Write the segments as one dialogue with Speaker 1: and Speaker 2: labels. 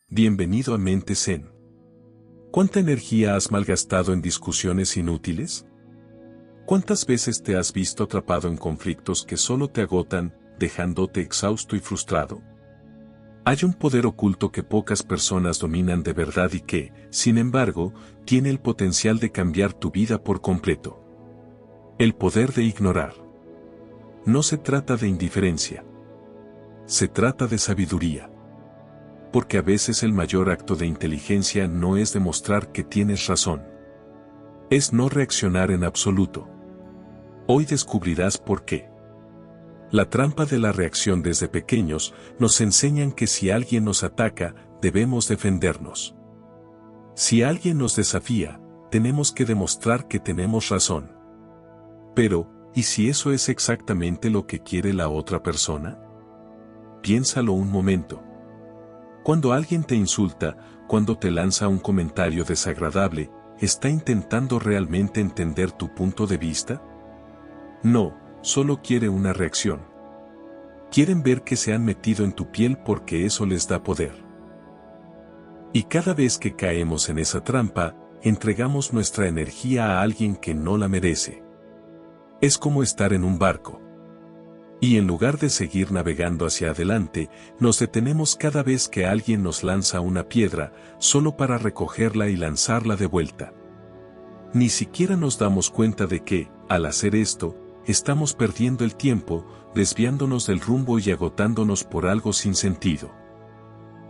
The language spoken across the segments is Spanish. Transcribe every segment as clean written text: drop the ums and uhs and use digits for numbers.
Speaker 1: Bienvenido a Mente Zen. ¿Cuánta energía has malgastado en discusiones inútiles? ¿Cuántas veces te has visto atrapado en conflictos que solo te agotan, dejándote exhausto y frustrado? Hay un poder oculto que pocas personas dominan de verdad y que, sin embargo, tiene el potencial de cambiar tu vida por completo. El poder de ignorar. No se trata de indiferencia. Se trata de sabiduría. Porque a veces el mayor acto de inteligencia no es demostrar que tienes razón. Es no reaccionar en absoluto. Hoy descubrirás por qué. La trampa de la reacción desde pequeños nos enseñan que si alguien nos ataca, debemos defendernos. Si alguien nos desafía, tenemos que demostrar que tenemos razón. Pero, ¿y si eso es exactamente lo que quiere la otra persona? Piénsalo un momento. Cuando alguien te insulta, cuando te lanza un comentario desagradable, ¿está intentando realmente entender tu punto de vista? No, solo quiere una reacción. Quieren ver que se han metido en tu piel porque eso les da poder. Y cada vez que caemos en esa trampa, entregamos nuestra energía a alguien que no la merece. Es como estar en un barco. Y en lugar de seguir navegando hacia adelante, nos detenemos cada vez que alguien nos lanza una piedra, solo para recogerla y lanzarla de vuelta. Ni siquiera nos damos cuenta de que, al hacer esto, estamos perdiendo el tiempo, desviándonos del rumbo y agotándonos por algo sin sentido.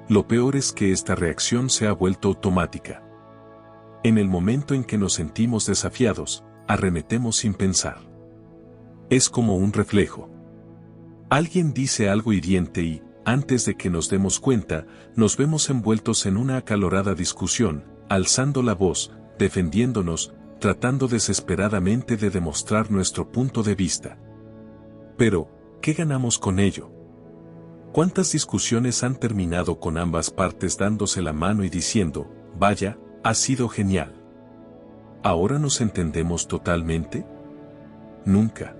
Speaker 1: Lo peor es que esta reacción se ha vuelto automática. En el momento en que nos sentimos desafiados, arremetemos sin pensar. Es como un reflejo. Alguien dice algo hiriente y, antes de que nos demos cuenta, nos vemos envueltos en una acalorada discusión, alzando la voz, defendiéndonos, tratando desesperadamente de demostrar nuestro punto de vista. Pero, ¿qué ganamos con ello? ¿Cuántas discusiones han terminado con ambas partes dándose la mano y diciendo, vaya, ha sido genial? ¿Ahora nos entendemos totalmente? Nunca.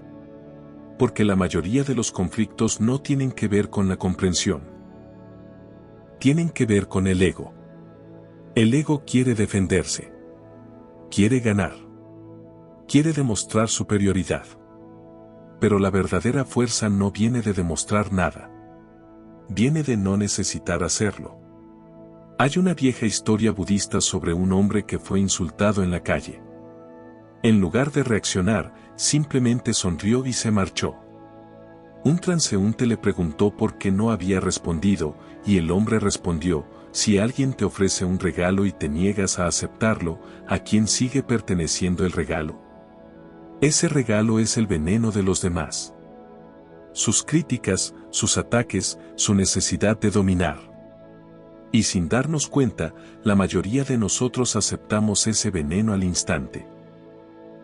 Speaker 1: Porque la mayoría de los conflictos no tienen que ver con la comprensión. Tienen que ver con el ego. El ego quiere defenderse. Quiere ganar. Quiere demostrar superioridad. Pero la verdadera fuerza no viene de demostrar nada. Viene de no necesitar hacerlo. Hay una vieja historia budista sobre un hombre que fue insultado en la calle. En lugar de reaccionar, simplemente sonrió y se marchó. Un transeúnte le preguntó por qué no había respondido, y el hombre respondió, si alguien te ofrece un regalo y te niegas a aceptarlo, ¿a quién sigue perteneciendo el regalo? Ese regalo es el veneno de los demás. Sus críticas, sus ataques, su necesidad de dominar. Y sin darnos cuenta, la mayoría de nosotros aceptamos ese veneno al instante.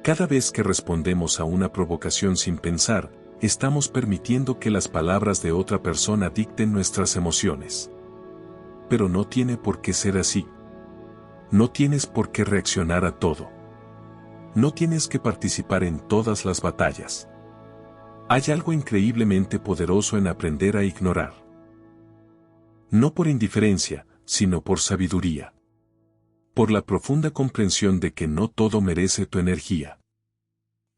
Speaker 1: Cada vez que respondemos a una provocación sin pensar, estamos permitiendo que las palabras de otra persona dicten nuestras emociones. Pero no tiene por qué ser así. No tienes por qué reaccionar a todo. No tienes que participar en todas las batallas. Hay algo increíblemente poderoso en aprender a ignorar. No por indiferencia, sino por sabiduría. Por la profunda comprensión de que no todo merece tu energía.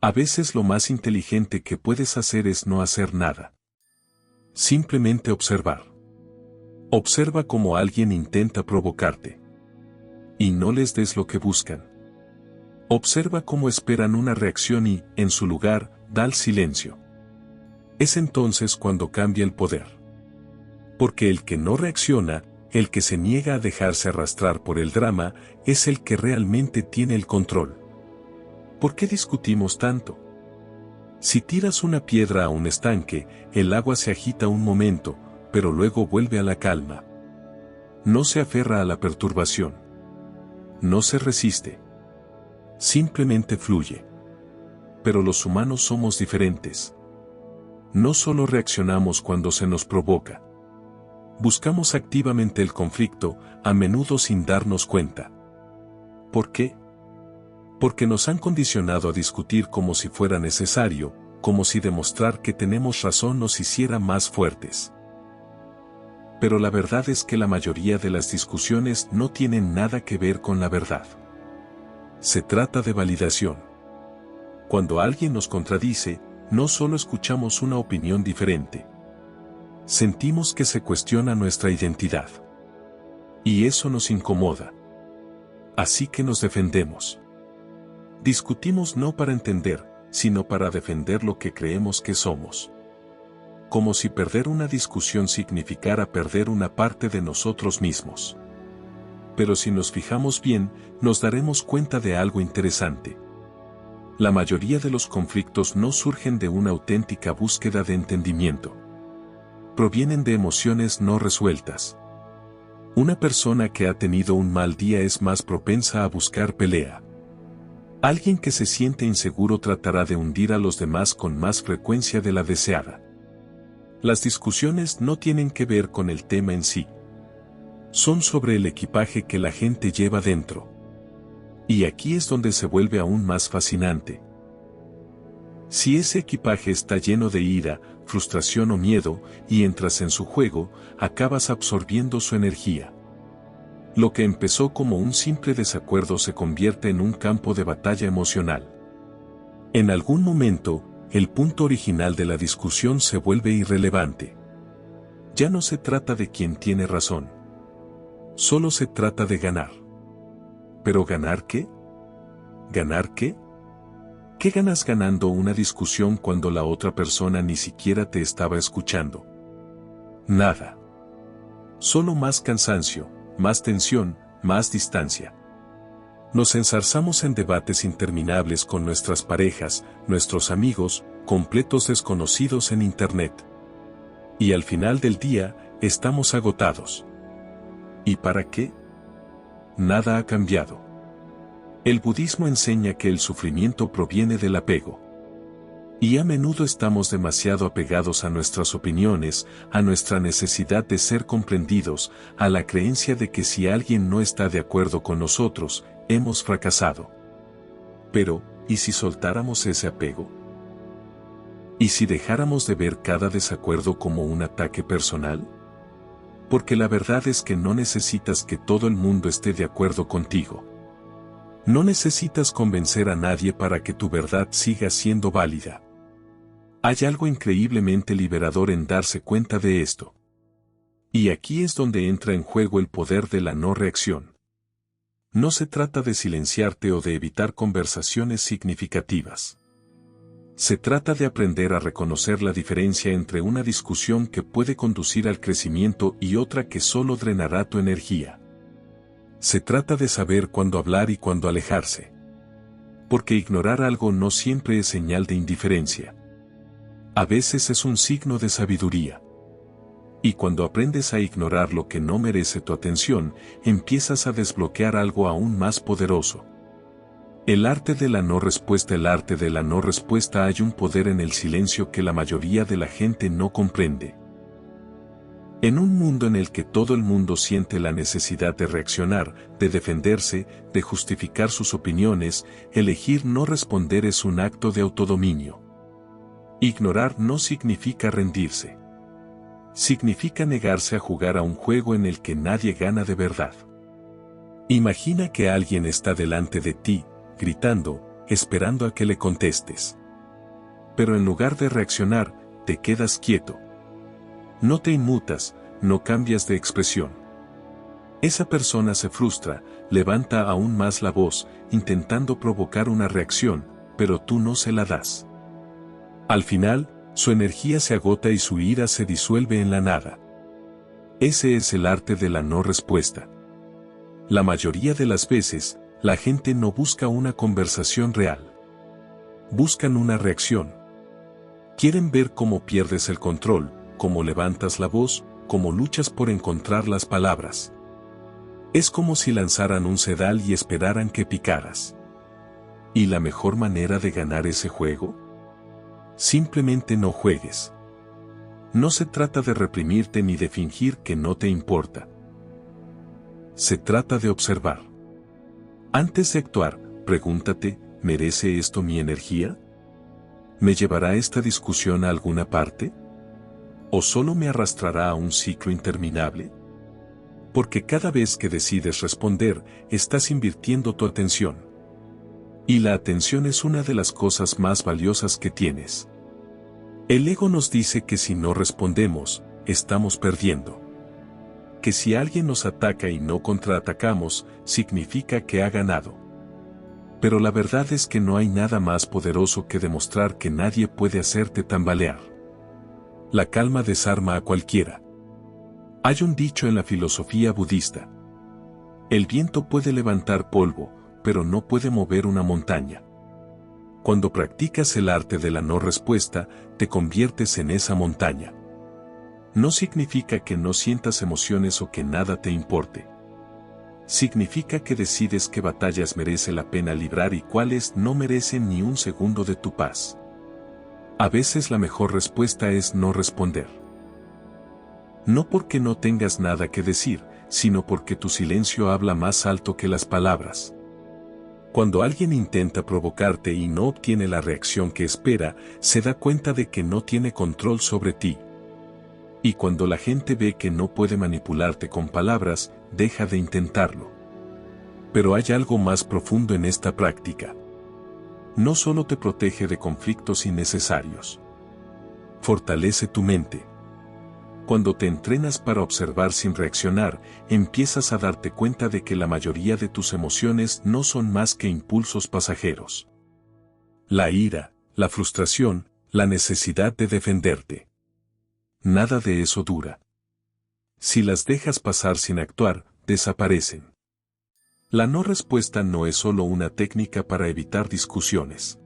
Speaker 1: A veces lo más inteligente que puedes hacer es no hacer nada. Simplemente observar. Observa cómo alguien intenta provocarte. Y no les des lo que buscan. Observa cómo esperan una reacción y, en su lugar, da el silencio. Es entonces cuando cambia el poder. Porque el que no reacciona, el que se niega a dejarse arrastrar por el drama, es el que realmente tiene el control. ¿Por qué discutimos tanto? Si tiras una piedra a un estanque, el agua se agita un momento, pero luego vuelve a la calma. No se aferra a la perturbación. No se resiste. Simplemente fluye. Pero los humanos somos diferentes. No solo reaccionamos cuando se nos provoca. Buscamos activamente el conflicto, a menudo sin darnos cuenta. ¿Por qué? Porque nos han condicionado a discutir como si fuera necesario, como si demostrar que tenemos razón nos hiciera más fuertes. Pero la verdad es que la mayoría de las discusiones no tienen nada que ver con la verdad. Se trata de validación. Cuando alguien nos contradice, no solo escuchamos una opinión diferente. Sentimos que se cuestiona nuestra identidad. Y eso nos incomoda. Así que nos defendemos. Discutimos no para entender, sino para defender lo que creemos que somos. Como si perder una discusión significara perder una parte de nosotros mismos. Pero si nos fijamos bien, nos daremos cuenta de algo interesante. La mayoría de los conflictos no surgen de una auténtica búsqueda de entendimiento. Provienen de emociones no resueltas. Una persona que ha tenido un mal día es más propensa a buscar pelea. Alguien que se siente inseguro tratará de hundir a los demás con más frecuencia de la deseada. Las discusiones no tienen que ver con el tema en sí. Son sobre el equipaje que la gente lleva dentro. Y aquí es donde se vuelve aún más fascinante. Si ese equipaje está lleno de ira, frustración o miedo, y entras en su juego, acabas absorbiendo su energía. Lo que empezó como un simple desacuerdo se convierte en un campo de batalla emocional. En algún momento, el punto original de la discusión se vuelve irrelevante. Ya no se trata de quién tiene razón. Solo se trata de ganar. ¿Pero ganar qué? ¿Ganar qué? ¿Qué ganas ganando una discusión cuando la otra persona ni siquiera te estaba escuchando? Nada. Solo más cansancio, más tensión, más distancia. Nos enzarzamos en debates interminables con nuestras parejas, nuestros amigos, completos desconocidos en Internet. Y al final del día, estamos agotados. ¿Y para qué? Nada ha cambiado. El budismo enseña que el sufrimiento proviene del apego. Y a menudo estamos demasiado apegados a nuestras opiniones, a nuestra necesidad de ser comprendidos, a la creencia de que si alguien no está de acuerdo con nosotros, hemos fracasado. Pero, ¿y si soltáramos ese apego? ¿Y si dejáramos de ver cada desacuerdo como un ataque personal? Porque la verdad es que no necesitas que todo el mundo esté de acuerdo contigo. No necesitas convencer a nadie para que tu verdad siga siendo válida. Hay algo increíblemente liberador en darse cuenta de esto. Y aquí es donde entra en juego el poder de la no reacción. No se trata de silenciarte o de evitar conversaciones significativas. Se trata de aprender a reconocer la diferencia entre una discusión que puede conducir al crecimiento y otra que solo drenará tu energía. Se trata de saber cuándo hablar y cuándo alejarse. Porque ignorar algo no siempre es señal de indiferencia. A veces es un signo de sabiduría. Y cuando aprendes a ignorar lo que no merece tu atención, empiezas a desbloquear algo aún más poderoso. El arte de la no respuesta. El arte de la no respuesta. Hay un poder en el silencio que la mayoría de la gente no comprende. En un mundo en el que todo el mundo siente la necesidad de reaccionar, de defenderse, de justificar sus opiniones, elegir no responder es un acto de autodominio. Ignorar no significa rendirse. Significa negarse a jugar a un juego en el que nadie gana de verdad. Imagina que alguien está delante de ti, gritando, esperando a que le contestes. Pero en lugar de reaccionar, te quedas quieto. No te inmutas, no cambias de expresión. Esa persona se frustra, levanta aún más la voz, intentando provocar una reacción, pero tú no se la das. Al final, su energía se agota y su ira se disuelve en la nada. Ese es el arte de la no respuesta. La mayoría de las veces, la gente no busca una conversación real. Buscan una reacción. Quieren ver cómo pierdes el control, cómo levantas la voz, cómo luchas por encontrar las palabras. Es como si lanzaran un sedal y esperaran que picaras. ¿Y la mejor manera de ganar ese juego? Simplemente no juegues. No se trata de reprimirte ni de fingir que no te importa. Se trata de observar. Antes de actuar, pregúntate, ¿merece esto mi energía? ¿Me llevará esta discusión a alguna parte? ¿O solo me arrastrará a un ciclo interminable? Porque cada vez que decides responder, estás invirtiendo tu atención. Y la atención es una de las cosas más valiosas que tienes. El ego nos dice que si no respondemos, estamos perdiendo. Que si alguien nos ataca y no contraatacamos, significa que ha ganado. Pero la verdad es que no hay nada más poderoso que demostrar que nadie puede hacerte tambalear. La calma desarma a cualquiera. Hay un dicho en la filosofía budista. El viento puede levantar polvo, pero no puede mover una montaña. Cuando practicas el arte de la no respuesta, te conviertes en esa montaña. No significa que no sientas emociones o que nada te importe. Significa que decides qué batallas merece la pena librar y cuáles no merecen ni un segundo de tu paz. A veces la mejor respuesta es no responder. No porque no tengas nada que decir, sino porque tu silencio habla más alto que las palabras. Cuando alguien intenta provocarte y no obtiene la reacción que espera, se da cuenta de que no tiene control sobre ti. Y cuando la gente ve que no puede manipularte con palabras, deja de intentarlo. Pero hay algo más profundo en esta práctica. No solo te protege de conflictos innecesarios. Fortalece tu mente. Cuando te entrenas para observar sin reaccionar, empiezas a darte cuenta de que la mayoría de tus emociones no son más que impulsos pasajeros. La ira, la frustración, la necesidad de defenderte. Nada de eso dura. Si las dejas pasar sin actuar, desaparecen. La no respuesta no es solo una técnica para evitar discusiones.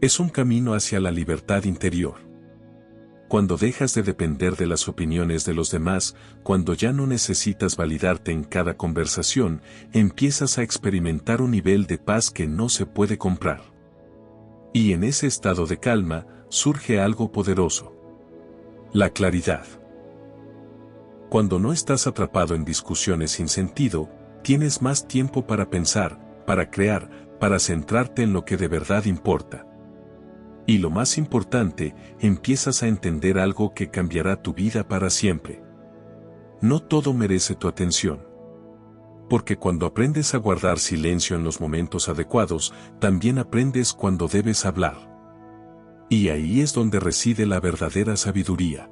Speaker 1: Es un camino hacia la libertad interior. Cuando dejas de depender de las opiniones de los demás, cuando ya no necesitas validarte en cada conversación, empiezas a experimentar un nivel de paz que no se puede comprar. Y en ese estado de calma, surge algo poderoso. La claridad. Cuando no estás atrapado en discusiones sin sentido, tienes más tiempo para pensar, para crear, para centrarte en lo que de verdad importa. Y lo más importante, empiezas a entender algo que cambiará tu vida para siempre. No todo merece tu atención. Porque cuando aprendes a guardar silencio en los momentos adecuados, también aprendes cuando debes hablar. Y ahí es donde reside la verdadera sabiduría.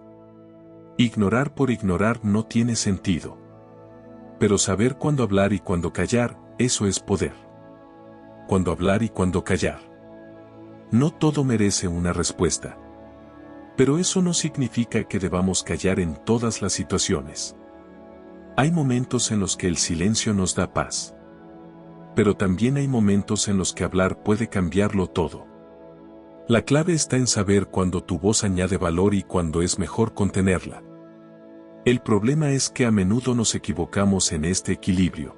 Speaker 1: Ignorar por ignorar no tiene sentido. Pero saber cuándo hablar y cuándo callar, eso es poder. Cuándo hablar y cuándo callar. No todo merece una respuesta. Pero eso no significa que debamos callar en todas las situaciones. Hay momentos en los que el silencio nos da paz. Pero también hay momentos en los que hablar puede cambiarlo todo. La clave está en saber cuándo tu voz añade valor y cuándo es mejor contenerla. El problema es que a menudo nos equivocamos en este equilibrio.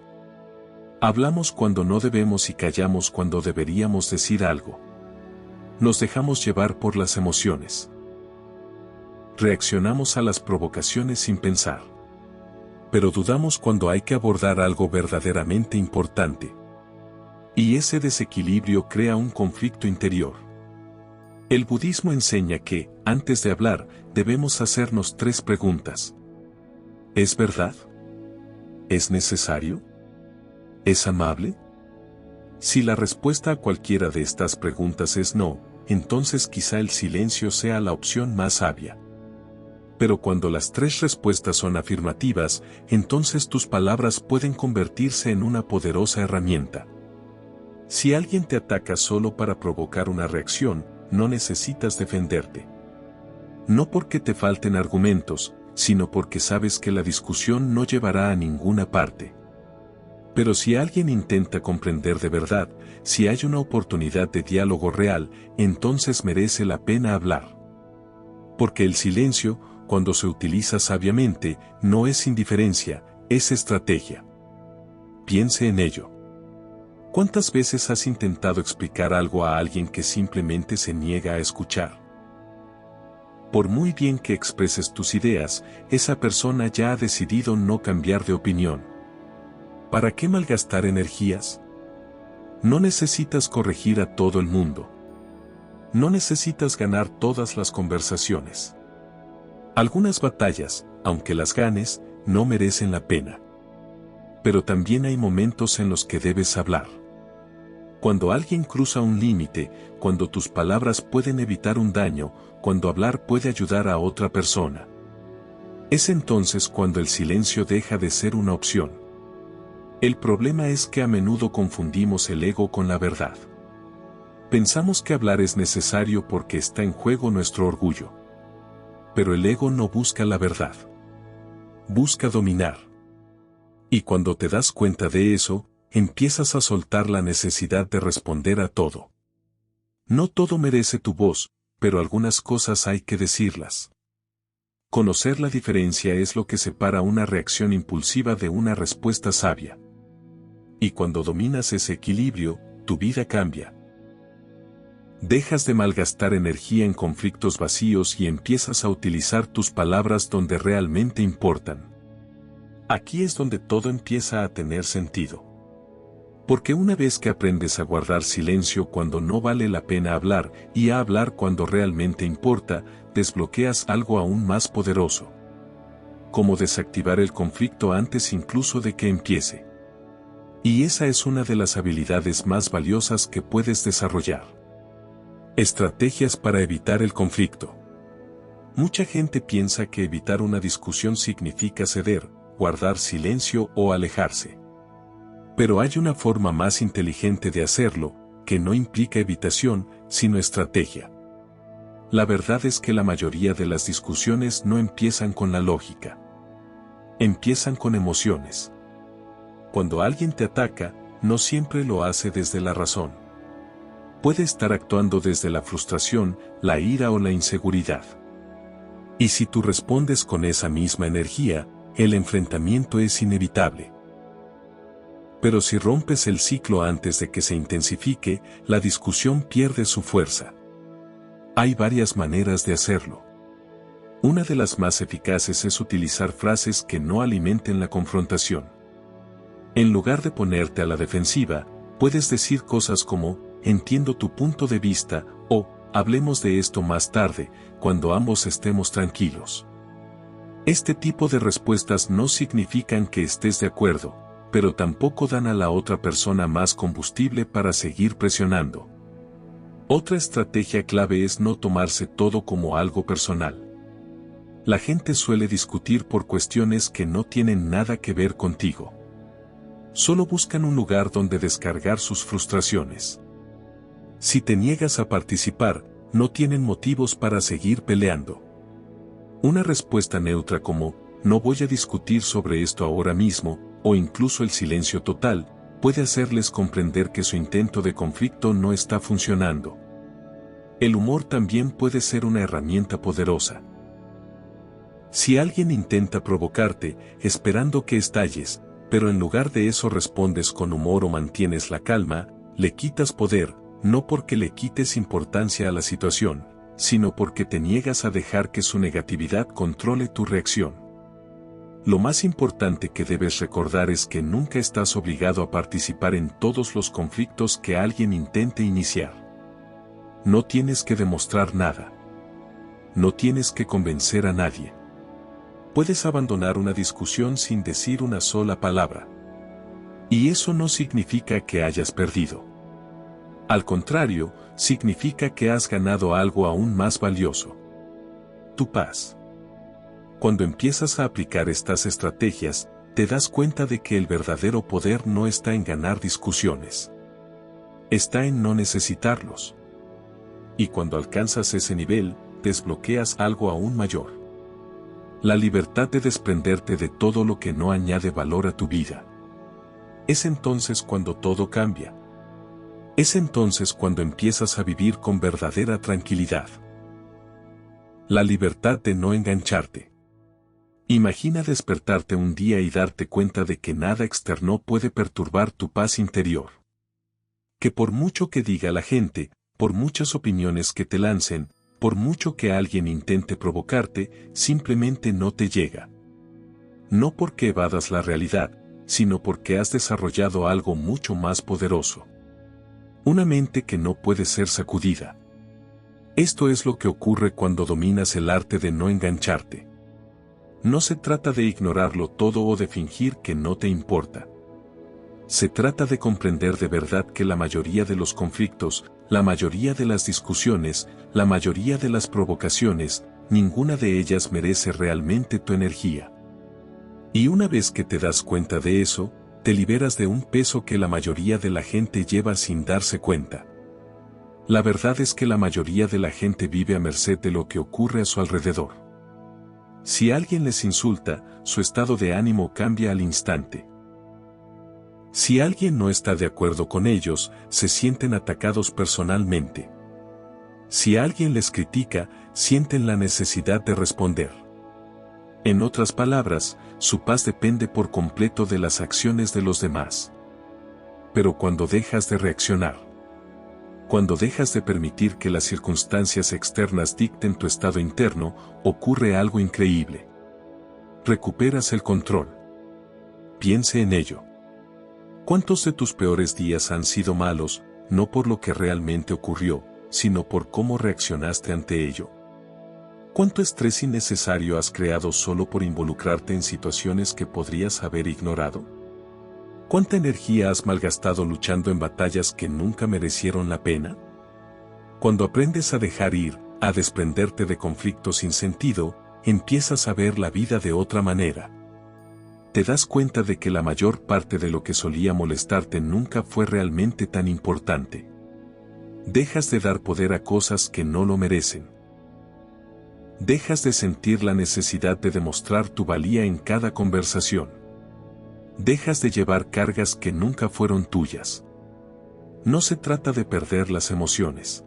Speaker 1: Hablamos cuando no debemos y callamos cuando deberíamos decir algo. Nos dejamos llevar por las emociones. Reaccionamos a las provocaciones sin pensar. Pero dudamos cuando hay que abordar algo verdaderamente importante. Y ese desequilibrio crea un conflicto interior. El budismo enseña que, antes de hablar, debemos hacernos 3 preguntas. ¿Es verdad? ¿Es necesario? ¿Es amable? Si la respuesta a cualquiera de estas preguntas es no, entonces quizá el silencio sea la opción más sabia. Pero cuando las 3 respuestas son afirmativas, entonces tus palabras pueden convertirse en una poderosa herramienta. Si alguien te ataca solo para provocar una reacción, no necesitas defenderte. No porque te falten argumentos, sino porque sabes que la discusión no llevará a ninguna parte. Pero si alguien intenta comprender de verdad, si hay una oportunidad de diálogo real, entonces merece la pena hablar. Porque el silencio, cuando se utiliza sabiamente, no es indiferencia, es estrategia. Piense en ello. ¿Cuántas veces has intentado explicar algo a alguien que simplemente se niega a escuchar? Por muy bien que expreses tus ideas, esa persona ya ha decidido no cambiar de opinión. ¿Para qué malgastar energías? No necesitas corregir a todo el mundo. No necesitas ganar todas las conversaciones. Algunas batallas, aunque las ganes, no merecen la pena. Pero también hay momentos en los que debes hablar. Cuando alguien cruza un límite, cuando tus palabras pueden evitar un daño, cuando hablar puede ayudar a otra persona. Es entonces cuando el silencio deja de ser una opción. El problema es que a menudo confundimos el ego con la verdad. Pensamos que hablar es necesario porque está en juego nuestro orgullo. Pero el ego no busca la verdad. Busca dominar. Y cuando te das cuenta de eso, empiezas a soltar la necesidad de responder a todo. No todo merece tu voz, pero algunas cosas hay que decirlas. Conocer la diferencia es lo que separa una reacción impulsiva de una respuesta sabia. Y cuando dominas ese equilibrio, tu vida cambia. Dejas de malgastar energía en conflictos vacíos y empiezas a utilizar tus palabras donde realmente importan. Aquí es donde todo empieza a tener sentido. Porque una vez que aprendes a guardar silencio cuando no vale la pena hablar y a hablar cuando realmente importa, desbloqueas algo aún más poderoso. Como desactivar el conflicto antes incluso de que empiece. Y esa es una de las habilidades más valiosas que puedes desarrollar. Estrategias para evitar el conflicto. Mucha gente piensa que evitar una discusión significa ceder, guardar silencio o alejarse. Pero hay una forma más inteligente de hacerlo, que no implica evitación, sino estrategia. La verdad es que la mayoría de las discusiones no empiezan con la lógica. Empiezan con emociones. Cuando alguien te ataca, no siempre lo hace desde la razón. Puede estar actuando desde la frustración, la ira o la inseguridad. Y si tú respondes con esa misma energía, el enfrentamiento es inevitable. Pero si rompes el ciclo antes de que se intensifique, la discusión pierde su fuerza. Hay varias maneras de hacerlo. Una de las más eficaces es utilizar frases que no alimenten la confrontación. En lugar de ponerte a la defensiva, puedes decir cosas como, entiendo tu punto de vista, o, hablemos de esto más tarde, cuando ambos estemos tranquilos. Este tipo de respuestas no significan que estés de acuerdo, pero tampoco dan a la otra persona más combustible para seguir presionando. Otra estrategia clave es no tomarse todo como algo personal. La gente suele discutir por cuestiones que no tienen nada que ver contigo. Solo buscan un lugar donde descargar sus frustraciones. Si te niegas a participar, no tienen motivos para seguir peleando. Una respuesta neutra como, no voy a discutir sobre esto ahora mismo, o incluso el silencio total, puede hacerles comprender que su intento de conflicto no está funcionando. El humor también puede ser una herramienta poderosa. Si alguien intenta provocarte, esperando que estalles, pero en lugar de eso respondes con humor o mantienes la calma, le quitas poder, no porque le quites importancia a la situación, sino porque te niegas a dejar que su negatividad controle tu reacción. Lo más importante que debes recordar es que nunca estás obligado a participar en todos los conflictos que alguien intente iniciar. No tienes que demostrar nada. No tienes que convencer a nadie. Puedes abandonar una discusión sin decir una sola palabra. Y eso no significa que hayas perdido. Al contrario, significa que has ganado algo aún más valioso. Tu paz. Cuando empiezas a aplicar estas estrategias, te das cuenta de que el verdadero poder no está en ganar discusiones. Está en no necesitarlos. Y cuando alcanzas ese nivel, desbloqueas algo aún mayor. La libertad de desprenderte de todo lo que no añade valor a tu vida. Es entonces cuando todo cambia. Es entonces cuando empiezas a vivir con verdadera tranquilidad. La libertad de no engancharte. Imagina despertarte un día y darte cuenta de que nada externo puede perturbar tu paz interior. Que por mucho que diga la gente, por muchas opiniones que te lancen, por mucho que alguien intente provocarte, simplemente no te llega. No porque evadas la realidad, sino porque has desarrollado algo mucho más poderoso. Una mente que no puede ser sacudida. Esto es lo que ocurre cuando dominas el arte de no engancharte. No se trata de ignorarlo todo o de fingir que no te importa. Se trata de comprender de verdad que la mayoría de los conflictos, la mayoría de las discusiones, la mayoría de las provocaciones, ninguna de ellas merece realmente tu energía. Y una vez que te das cuenta de eso, te liberas de un peso que la mayoría de la gente lleva sin darse cuenta. La verdad es que la mayoría de la gente vive a merced de lo que ocurre a su alrededor. Si alguien les insulta, su estado de ánimo cambia al instante. Si alguien no está de acuerdo con ellos, se sienten atacados personalmente. Si alguien les critica, sienten la necesidad de responder. En otras palabras, su paz depende por completo de las acciones de los demás. Pero cuando dejas de reaccionar, cuando dejas de permitir que las circunstancias externas dicten tu estado interno, ocurre algo increíble. Recuperas el control. Piense en ello. ¿Cuántos de tus peores días han sido malos, no por lo que realmente ocurrió, sino por cómo reaccionaste ante ello? ¿Cuánto estrés innecesario has creado solo por involucrarte en situaciones que podrías haber ignorado? ¿Cuánta energía has malgastado luchando en batallas que nunca merecieron la pena? Cuando aprendes a dejar ir, a desprenderte de conflictos sin sentido, empiezas a ver la vida de otra manera. Te das cuenta de que la mayor parte de lo que solía molestarte nunca fue realmente tan importante. Dejas de dar poder a cosas que no lo merecen. Dejas de sentir la necesidad de demostrar tu valía en cada conversación. Dejas de llevar cargas que nunca fueron tuyas. No se trata de perder las emociones.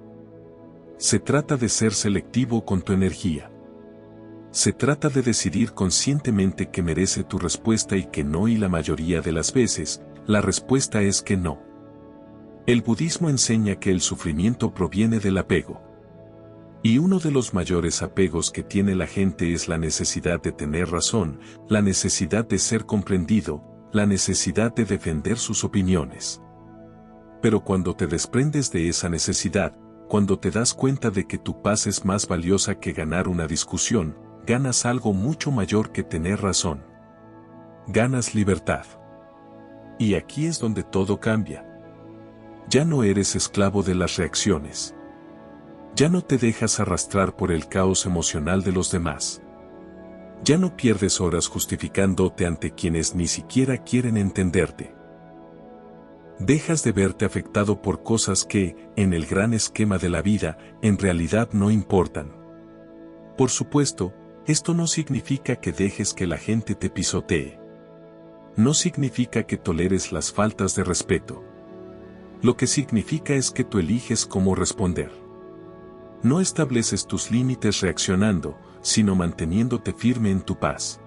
Speaker 1: Se trata de ser selectivo con tu energía. Se trata de decidir conscientemente que merece tu respuesta y que no, y la mayoría de las veces, la respuesta es que no. El budismo enseña que el sufrimiento proviene del apego. Y uno de los mayores apegos que tiene la gente es la necesidad de tener razón, la necesidad de ser comprendido, la necesidad de defender sus opiniones. Pero cuando te desprendes de esa necesidad, cuando te das cuenta de que tu paz es más valiosa que ganar una discusión, ganas algo mucho mayor que tener razón. Ganas libertad. Y aquí es donde todo cambia. Ya no eres esclavo de las reacciones. Ya no te dejas arrastrar por el caos emocional de los demás. Ya no pierdes horas justificándote ante quienes ni siquiera quieren entenderte. Dejas de verte afectado por cosas que, en el gran esquema de la vida, en realidad no importan. Por supuesto, esto no significa que dejes que la gente te pisotee. No significa que toleres las faltas de respeto. Lo que significa es que tú eliges cómo responder. No estableces tus límites reaccionando, sino manteniéndote firme en tu paz.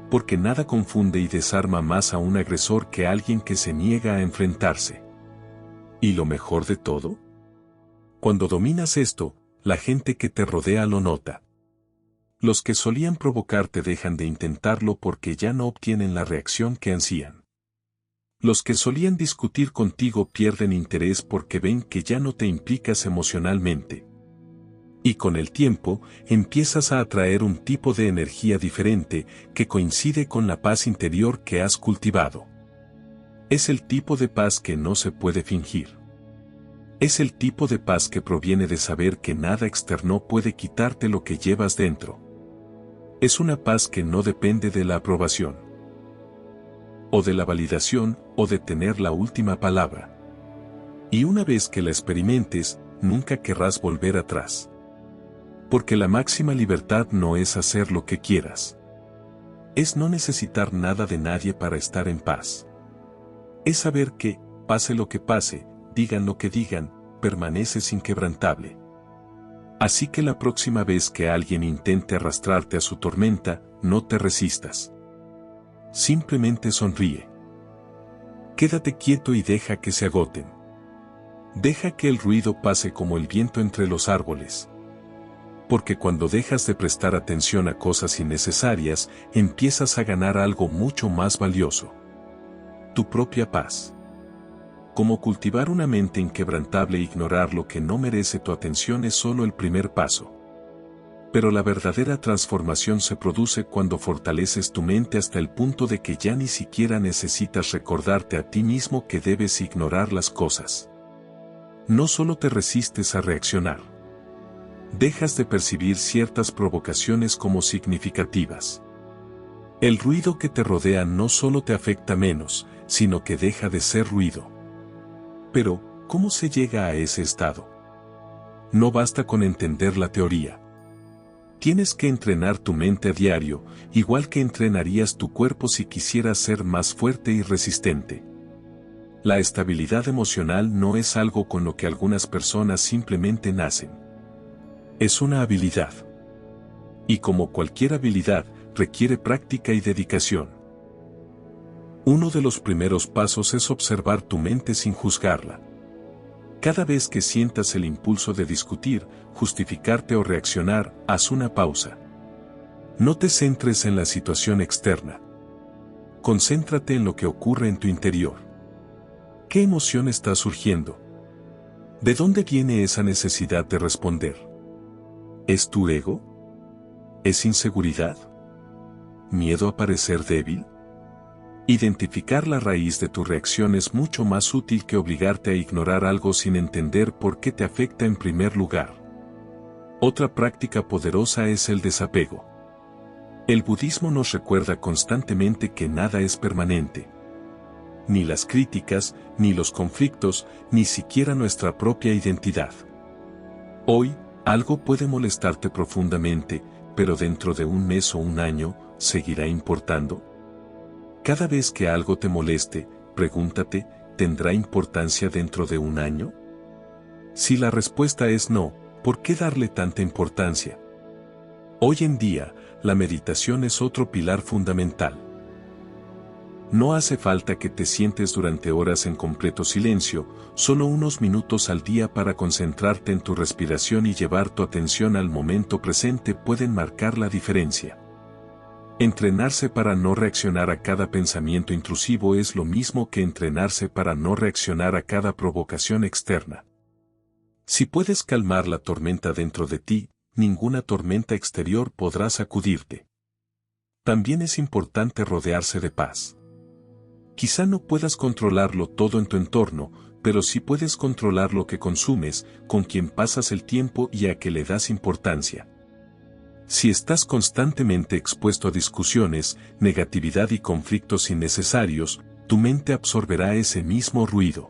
Speaker 1: Porque nada confunde y desarma más a un agresor que alguien que se niega a enfrentarse. ¿Y lo mejor de todo? Cuando dominas esto, la gente que te rodea lo nota. Los que solían provocarte dejan de intentarlo porque ya no obtienen la reacción que ansían. Los que solían discutir contigo pierden interés porque ven que ya no te implicas emocionalmente. Y con el tiempo, empiezas a atraer un tipo de energía diferente que coincide con la paz interior que has cultivado. Es el tipo de paz que no se puede fingir. Es el tipo de paz que proviene de saber que nada externo puede quitarte lo que llevas dentro. Es una paz que no depende de la aprobación, o de la validación, o de tener la última palabra. Y una vez que la experimentes, nunca querrás volver atrás. Porque la máxima libertad no es hacer lo que quieras. Es no necesitar nada de nadie para estar en paz. Es saber que, pase lo que pase, digan lo que digan, permaneces inquebrantable. Así que la próxima vez que alguien intente arrastrarte a su tormenta, no te resistas. Simplemente sonríe. Quédate quieto y deja que se agoten. Deja que el ruido pase como el viento entre los árboles. Porque cuando dejas de prestar atención a cosas innecesarias, empiezas a ganar algo mucho más valioso. Tu propia paz. Como cultivar una mente inquebrantable e ignorar lo que no merece tu atención es solo el primer paso. Pero la verdadera transformación se produce cuando fortaleces tu mente hasta el punto de que ya ni siquiera necesitas recordarte a ti mismo que debes ignorar las cosas. No solo te resistes a reaccionar. Dejas de percibir ciertas provocaciones como significativas. El ruido que te rodea no solo te afecta menos, sino que deja de ser ruido. Pero, ¿cómo se llega a ese estado? No basta con entender la teoría. Tienes que entrenar tu mente a diario, igual que entrenarías tu cuerpo si quisieras ser más fuerte y resistente. La estabilidad emocional no es algo con lo que algunas personas simplemente nacen. Es una habilidad. Y como cualquier habilidad, requiere práctica y dedicación. Uno de los primeros pasos es observar tu mente sin juzgarla. Cada vez que sientas el impulso de discutir, justificarte o reaccionar, haz una pausa. No te centres en la situación externa. Concéntrate en lo que ocurre en tu interior. ¿Qué emoción está surgiendo? ¿De dónde viene esa necesidad de responder? ¿Es tu ego? ¿Es inseguridad? ¿Miedo a parecer débil? Identificar la raíz de tu reacción es mucho más útil que obligarte a ignorar algo sin entender por qué te afecta en primer lugar. Otra práctica poderosa es el desapego. El budismo nos recuerda constantemente que nada es permanente. Ni las críticas, ni los conflictos, ni siquiera nuestra propia identidad. Hoy, algo puede molestarte profundamente, pero dentro de un mes o un año, ¿seguirá importando? Cada vez que algo te moleste, pregúntate, ¿tendrá importancia dentro de un año? Si la respuesta es no, ¿por qué darle tanta importancia? Hoy en día, la meditación es otro pilar fundamental. No hace falta que te sientes durante horas en completo silencio, solo unos minutos al día para concentrarte en tu respiración y llevar tu atención al momento presente pueden marcar la diferencia. Entrenarse para no reaccionar a cada pensamiento intrusivo es lo mismo que entrenarse para no reaccionar a cada provocación externa. Si puedes calmar la tormenta dentro de ti, ninguna tormenta exterior podrá sacudirte. También es importante rodearse de paz. Quizá no puedas controlarlo todo en tu entorno, pero sí puedes controlar lo que consumes, con quien pasas el tiempo y a que le das importancia. Si estás constantemente expuesto a discusiones, negatividad y conflictos innecesarios, tu mente absorberá ese mismo ruido.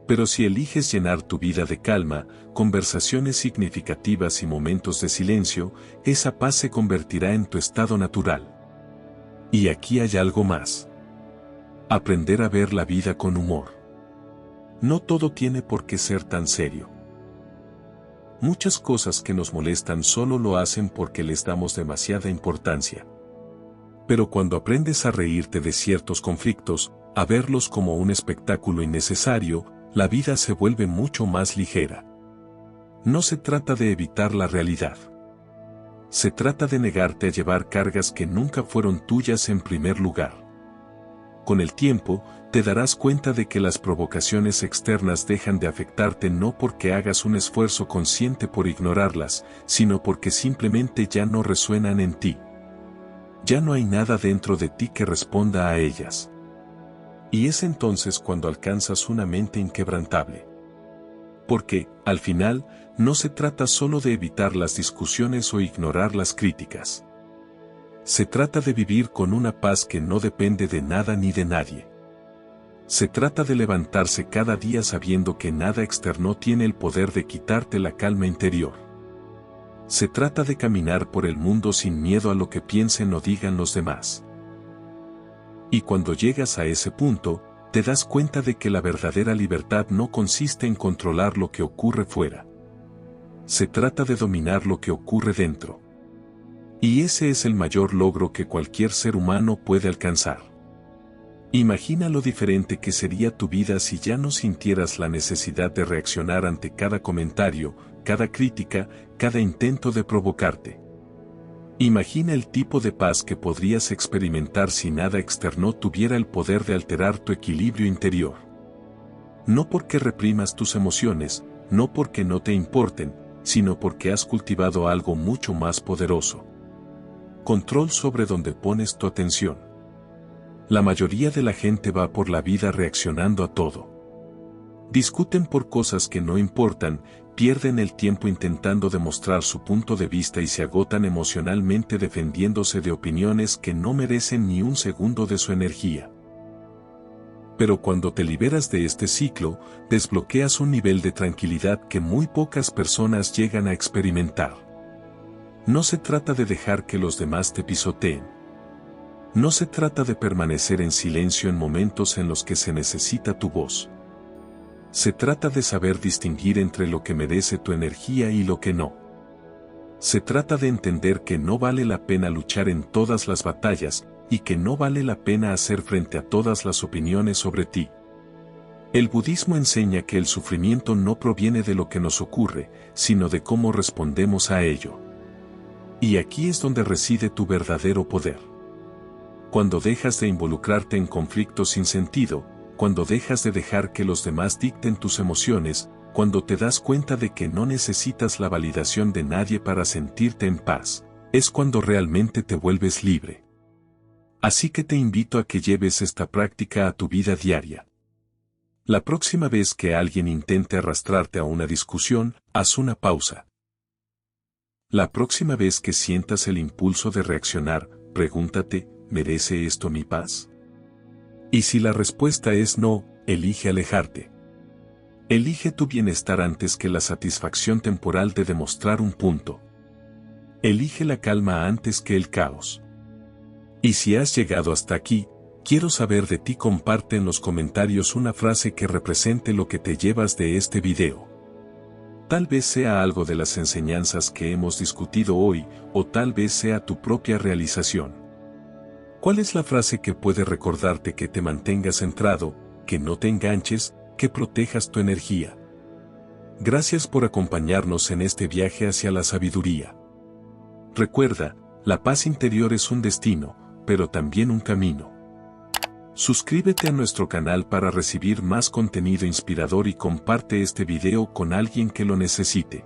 Speaker 1: Pero si eliges llenar tu vida de calma, conversaciones significativas y momentos de silencio, esa paz se convertirá en tu estado natural. Y aquí hay algo más. Aprender a ver la vida con humor. No todo tiene por qué ser tan serio. Muchas cosas que nos molestan solo lo hacen porque les damos demasiada importancia. Pero cuando aprendes a reírte de ciertos conflictos, a verlos como un espectáculo innecesario, la vida se vuelve mucho más ligera. No se trata de evitar la realidad. Se trata de negarte a llevar cargas que nunca fueron tuyas en primer lugar. Con el tiempo, te darás cuenta de que las provocaciones externas dejan de afectarte no porque hagas un esfuerzo consciente por ignorarlas, sino porque simplemente ya no resuenan en ti. Ya no hay nada dentro de ti que responda a ellas. Y es entonces cuando alcanzas una mente inquebrantable. Porque, al final, no se trata solo de evitar las discusiones o ignorar las críticas. Se trata de vivir con una paz que no depende de nada ni de nadie. Se trata de levantarse cada día sabiendo que nada externo tiene el poder de quitarte la calma interior. Se trata de caminar por el mundo sin miedo a lo que piensen o digan los demás. Y cuando llegas a ese punto, te das cuenta de que la verdadera libertad no consiste en controlar lo que ocurre fuera. Se trata de dominar lo que ocurre dentro. Y ese es el mayor logro que cualquier ser humano puede alcanzar. Imagina lo diferente que sería tu vida si ya no sintieras la necesidad de reaccionar ante cada comentario, cada crítica, cada intento de provocarte. Imagina el tipo de paz que podrías experimentar si nada externo tuviera el poder de alterar tu equilibrio interior. No porque reprimas tus emociones, no porque no te importen, sino porque has cultivado algo mucho más poderoso. Control sobre donde pones tu atención. La mayoría de la gente va por la vida reaccionando a todo. Discuten por cosas que no importan, pierden el tiempo intentando demostrar su punto de vista y se agotan emocionalmente defendiéndose de opiniones que no merecen ni un segundo de su energía. Pero cuando te liberas de este ciclo, desbloqueas un nivel de tranquilidad que muy pocas personas llegan a experimentar. No se trata de dejar que los demás te pisoteen. No se trata de permanecer en silencio en momentos en los que se necesita tu voz. Se trata de saber distinguir entre lo que merece tu energía y lo que no. Se trata de entender que no vale la pena luchar en todas las batallas, y que no vale la pena hacer frente a todas las opiniones sobre ti. El budismo enseña que el sufrimiento no proviene de lo que nos ocurre, sino de cómo respondemos a ello. Y aquí es donde reside tu verdadero poder. Cuando dejas de involucrarte en conflictos sin sentido, cuando dejas de dejar que los demás dicten tus emociones, cuando te das cuenta de que no necesitas la validación de nadie para sentirte en paz, es cuando realmente te vuelves libre. Así que te invito a que lleves esta práctica a tu vida diaria. La próxima vez que alguien intente arrastrarte a una discusión, haz una pausa. La próxima vez que sientas el impulso de reaccionar, pregúntate, ¿merece esto mi paz? Y si la respuesta es no, elige alejarte. Elige tu bienestar antes que la satisfacción temporal de demostrar un punto. Elige la calma antes que el caos. Y si has llegado hasta aquí, quiero saber de ti. Comparte en los comentarios una frase que represente lo que te llevas de este video. Tal vez sea algo de las enseñanzas que hemos discutido hoy, o tal vez sea tu propia realización. ¿Cuál es la frase que puede recordarte que te mantengas centrado, que no te enganches, que protejas tu energía? Gracias por acompañarnos en este viaje hacia la sabiduría. Recuerda, la paz interior es un destino, pero también un camino. Suscríbete a nuestro canal para recibir más contenido inspirador y comparte este video con alguien que lo necesite.